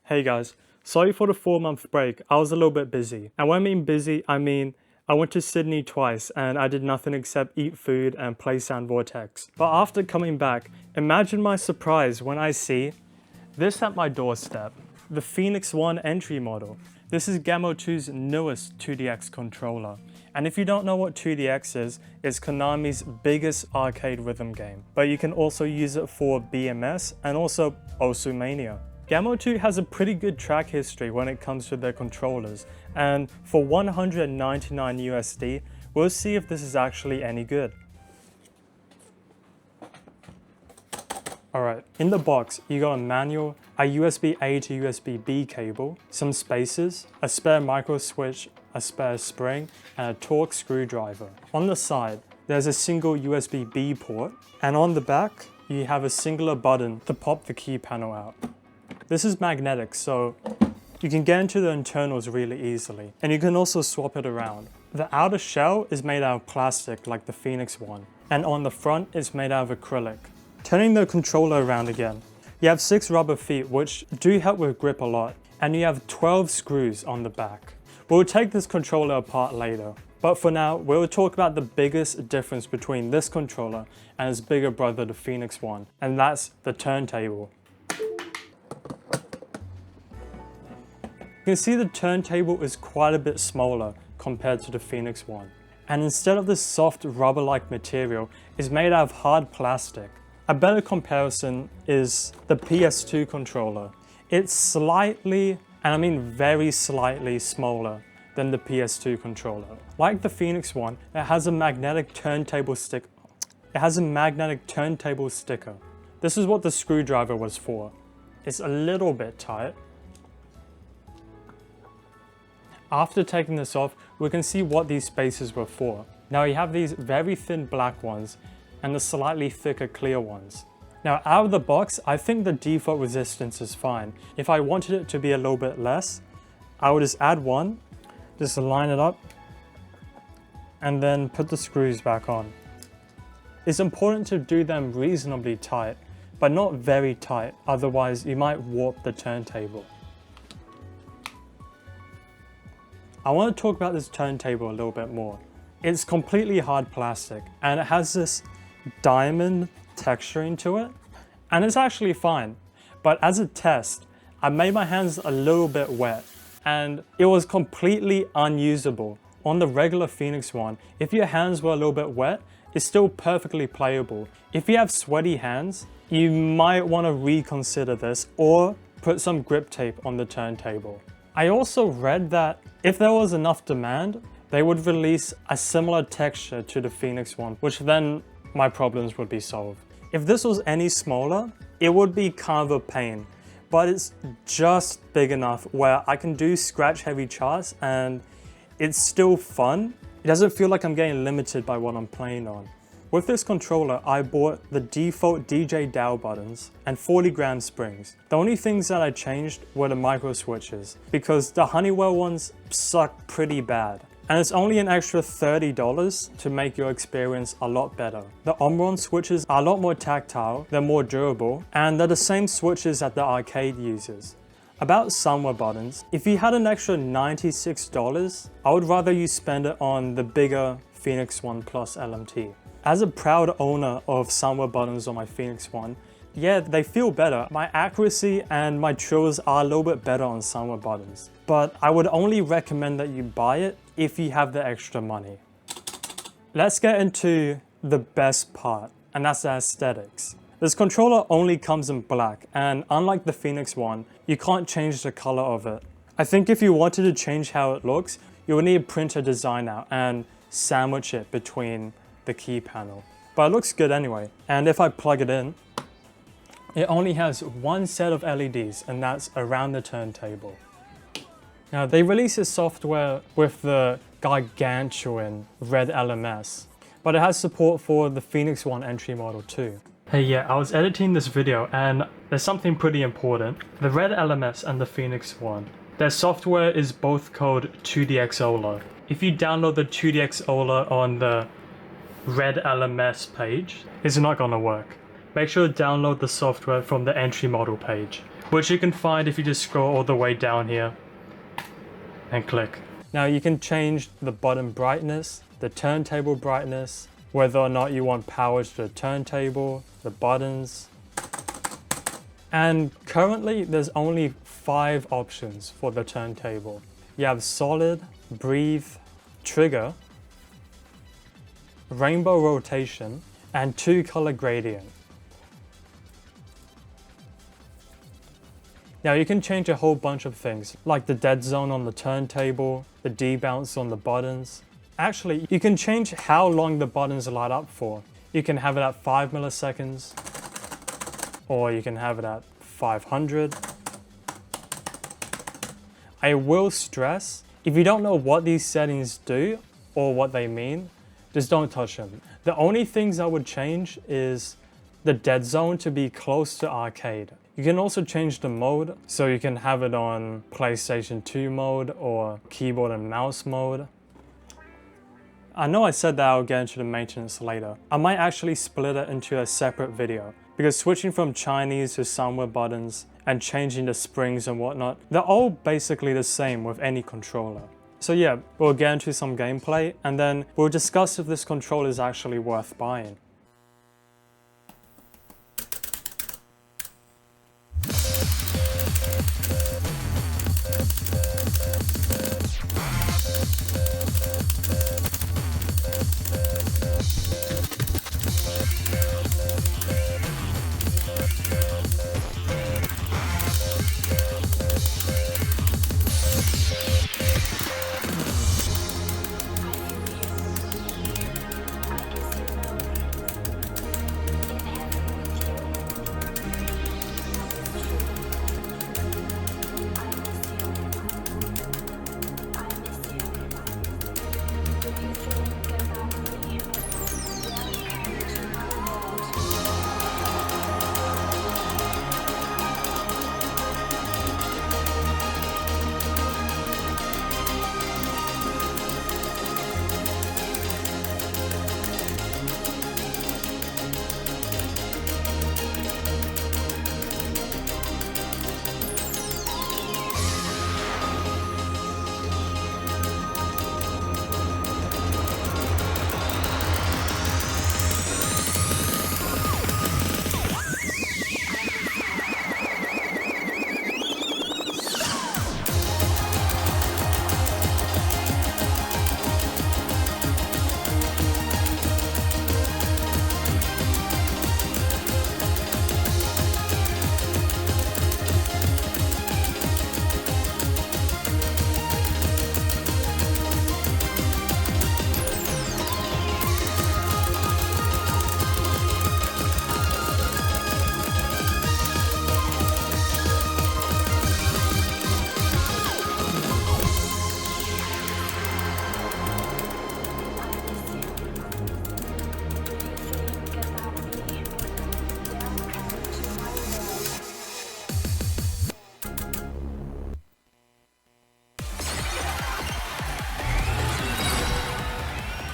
Hey guys, sorry for the 4-month break. I was a little bit busy. And when I mean busy, I mean I went to Sydney twice and I did nothing except eat food and play Sand Vortex. But after coming back, imagine my surprise when I see this at my doorstep, the PHOENIXWAN entry model. This is Gamo2's newest 2DX controller. And if you don't know what 2DX is, it's Konami's biggest arcade rhythm game. But you can also use it for BMS and also Beatmania. Gamo2 has a pretty good track history when it comes to their controllers, and for $199 USD, we'll see if this is actually any good. Alright, in the box, you got a manual, a USB-A to USB-B cable, some spacers, a spare micro switch, a spare spring, and a Torx screwdriver. On the side, there's a single USB-B port, and on the back, you have a singular button to pop the key panel out. This is magnetic, so you can get into the internals really easily, and you can also swap it around. The outer shell is made out of plastic like the PHOENIXWAN, and on the front it's made out of acrylic. Turning the controller around again, you have 6 rubber feet which do help with grip a lot, and you have 12 screws on the back. We'll take this controller apart later, but for now we'll talk about the biggest difference between this controller and its bigger brother, the PHOENIXWAN, and that's the turntable. You can see the turntable is quite a bit smaller compared to the PHOENIXWAN, and instead of this soft rubber-like material, it's made out of hard plastic. A better comparison is the PS2 controller. It's slightly, and I mean very slightly, smaller than the PS2 controller. Like the PHOENIXWAN, it has a magnetic turntable sticker. This is what the screwdriver was for. It's a little bit tight. After taking this off, we can see what these spacers were for. Now you have these very thin black ones and the slightly thicker clear ones. Now out of the box, I think the default resistance is fine. If I wanted it to be a little bit less, I would just add one, just line it up, and then put the screws back on. It's important to do them reasonably tight, but not very tight, otherwise you might warp the turntable. I want to talk about this turntable a little bit more. It's completely hard plastic and it has this diamond texturing to it, and it's actually fine. But as a test, I made my hands a little bit wet and it was completely unusable. On the regular PHOENIXWAN, if your hands were a little bit wet, it's still perfectly playable. If you have sweaty hands, you might want to reconsider this or put some grip tape on the turntable. I also read that if there was enough demand, they would release a similar texture to the PHOENIXWAN, which then my problems would be solved. If this was any smaller, it would be kind of a pain, but it's just big enough where I can do scratch heavy charts and it's still fun. It doesn't feel like I'm getting limited by what I'm playing on. With this controller, I bought the default DJ dial buttons and 40-gram springs. The only things that I changed were the micro switches because the Honeywell ones suck pretty bad. And it's only an extra $30 to make your experience a lot better. The Omron switches are a lot more tactile, they're more durable, and they're the same switches that the arcade uses. About Sunwa buttons, if you had an extra $96, I would rather you spend it on the bigger PHOENIXWAN Plus LMT. As a proud owner of Sunwa buttons on my PHOENIXWAN, yeah, they feel better. My accuracy and my trills are a little bit better on Sunwa buttons, but I would only recommend that you buy it if you have the extra money. Let's get into the best part, and that's the aesthetics. This controller only comes in black, and unlike the PHOENIXWAN, you can't change the color of it. I think if you wanted to change how it looks, you would need to print a design out and sandwich it between the key panel. But it looks good anyway, and if I plug it in, it only has one set of LEDs, and that's around the turntable. Now they released this software with the gargantuan red LMS, but it has support for the PHOENIXWAN entry model too. Hey, yeah, I was editing this video and there's something pretty important. The red LMS and the PHOENIXWAN, their software is both called 2DX OLA. If you download the 2DX OLA on the red LMS page, it's not gonna work. Make sure to download the software from the entry model page. which you can find if you just scroll all the way down here and click. Now you can change the button brightness, the turntable brightness, whether or not you want power to the turntable, the buttons. And currently there's only 5 options for the turntable. You have solid, breathe, trigger, rainbow rotation, and 2-color gradient. Now you can change a whole bunch of things, like the dead zone on the turntable, the debounce on the buttons. Actually, you can change how long the buttons light up for. You can have it at 5 milliseconds, or you can have it at 500. I will stress, if you don't know what these settings do or what they mean, just don't touch them. The only things I would change is the dead zone to be close to arcade. You can also change the mode, so you can have it on PlayStation 2 mode or keyboard and mouse mode. I know I said that I'll get into the maintenance later. I might actually split it into a separate video, because switching from Chinese to Sunware buttons and changing the springs and whatnot, they're all basically the same with any controller. So yeah, we'll get into some gameplay and then we'll discuss if this controller is actually worth buying.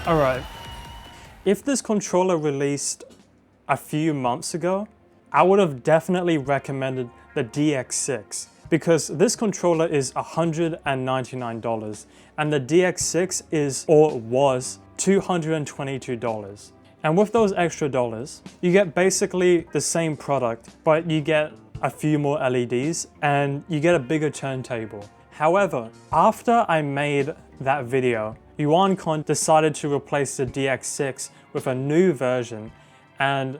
Alright, if this controller released a few months ago, I would have definitely recommended the DX6 because this controller is $199 and the DX6 is or was $222. And with those extra dollars, you get basically the same product, but you get a few more LEDs and you get a bigger turntable. However, after I made that video, YuanCon decided to replace the DX6 with a new version, and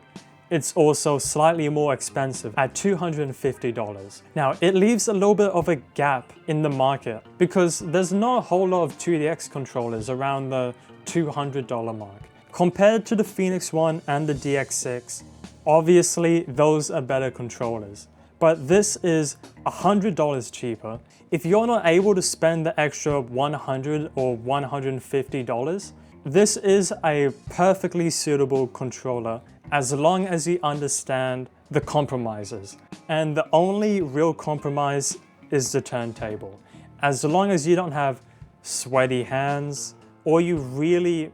it's also slightly more expensive at $250. Now, it leaves a little bit of a gap in the market because there's not a whole lot of 2DX controllers around the $200 mark. Compared to the PHOENIXWAN and the DX6, obviously those are better controllers. But this is $100 cheaper. If you're not able to spend the extra $100 or $150, this is a perfectly suitable controller as long as you understand the compromises. And the only real compromise is the turntable. As long as you don't have sweaty hands or you really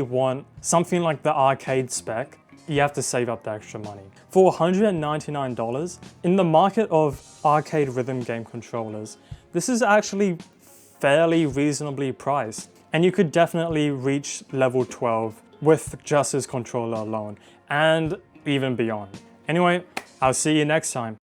want something like the arcade spec, you have to save up the extra money. For $199, in the market of arcade rhythm game controllers, this is actually fairly reasonably priced. And you could definitely reach level 12 with just this controller alone, and even beyond. Anyway, I'll see you next time.